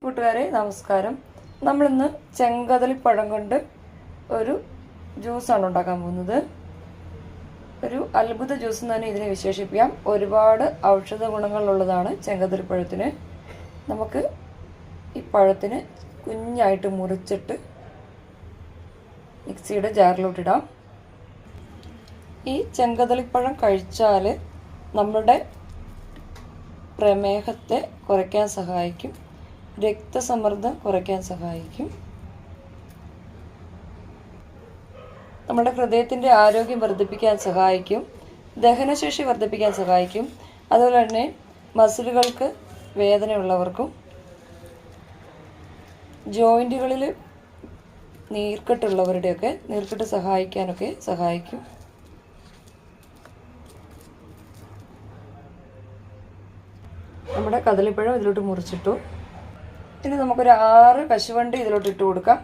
കൂട്ടുകാരെ നമസ്കാരം. നമ്മളിന്ന് ചെങ്കദളിപ്പഴം കൊണ്ട് ഒരു ജ്യൂസാണ് ഉണ്ടാക്കാൻ പോകുന്നത്. ഒരു അത്ഭുത ജ്യൂസ് എന്ന് തന്നെ ഇതിനെ വിശേഷിപ്പിക്കാം. ഒരുപാട് ഔഷധ ഗുണങ്ങളുള്ളതാണ് ചെങ്കദളിപ്പഴത്തിന്. നമുക്ക് ഈ പഴത്തിന് കുഞ്ഞായിട്ട് മുറിച്ചിട്ട് മിക്സിയുടെ ജാറിലോട്ടിടാം. ഈ ചെങ്കദളിപ്പഴം കഴിച്ചാൽ നമ്മുടെ പ്രമേഹത്തെ കുറയ്ക്കാൻ സഹായിക്കും, രക്തസമ്മർദ്ദം കുറയ്ക്കാൻ സഹായിക്കും, നമ്മുടെ ഹൃദയത്തിൻ്റെ ആരോഗ്യം വർദ്ധിപ്പിക്കാൻ സഹായിക്കും, ദഹനശേഷി വർദ്ധിപ്പിക്കാൻ സഹായിക്കും. അതുപോലെ തന്നെ മസിലുകൾക്ക് വേദനയുള്ളവർക്കും ജോയിൻറ്റുകളിൽ നീർക്കെട്ടുള്ളവരുടെയൊക്കെ നീർക്കെട്ട് സഹായിക്കാനൊക്കെ സഹായിക്കും. നമ്മുടെ കദളിപ്പഴം ഇതിലോട്ട് മുറിച്ചിട്ടു. ഇനി നമുക്കൊരു 6 കശുവണ്ടി ഇതിലോട്ട് ഇട്ട് കൊടുക്കാം.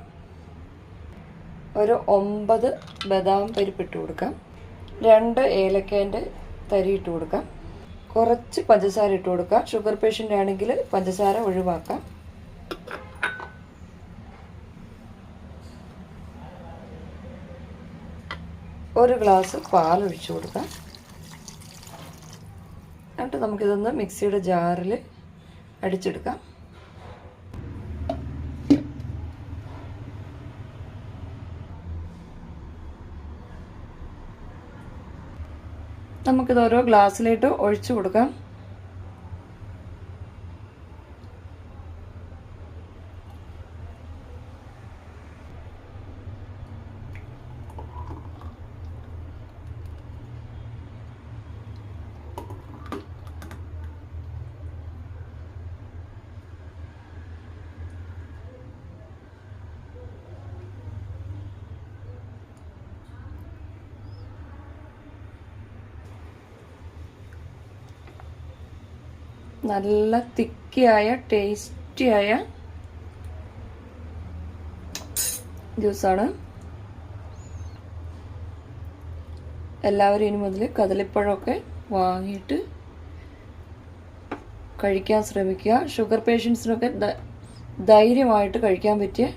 ഒരു 9 ബദാം പരിപ്പ് ഇട്ട് കൊടുക്കാം. 2 ഏലക്കേൻ്റെ തരി ഇട്ട് കൊടുക്കാം. കുറച്ച് പഞ്ചസാര ഇട്ട് കൊടുക്കാം. ഷുഗർ പേഷ്യൻ്റ് ആണെങ്കിൽ പഞ്ചസാര ഒഴിവാക്കാം. ഒരു ഗ്ലാസ് പാൽ ഒഴിച്ചു കൊടുക്കാം. എന്നിട്ട് നമുക്കിതൊന്ന് മിക്സിയുടെ ജാറിൽ അടിച്ചെടുക്കാം. നമുക്കിത് ഓരോ ഗ്ലാസ്സിലേക്ക് ഒഴിച്ചു കൊടുക്കാം. നല്ല തിക്കിയായ ടേസ്റ്റിയായ ജ്യൂസാണ്. എല്ലാവരും ഇനി മുതൽ കദളിപ്പഴമൊക്കെ വാങ്ങിയിട്ട് കഴിക്കാൻ ശ്രമിക്കുക. ഷുഗർ പേഷ്യൻസിനൊക്കെ ധൈര്യമായിട്ട് കഴിക്കാൻ പറ്റിയ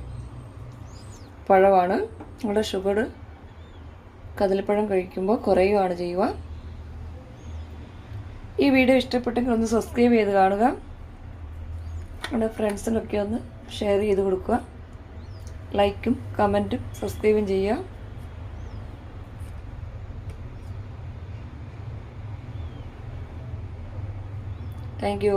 പഴമാണ്. നമ്മുടെ ഷുഗർ കദളിപ്പഴം കഴിക്കുമ്പോൾ കുറയുകയാണ് ചെയ്യുക. ഈ വീഡിയോ ഇഷ്ടപ്പെട്ടെങ്കിൽ ഒന്ന് സബ്സ്ക്രൈബ് ചെയ്ത് കാണുക. നമ്മുടെ ഫ്രണ്ട്സിനൊക്കെ ഒന്ന് ഷെയർ ചെയ്ത് കൊടുക്കുക. ലൈക്കും കമൻറ്റും സബ്സ്ക്രൈബും ചെയ്യുക. Thank you.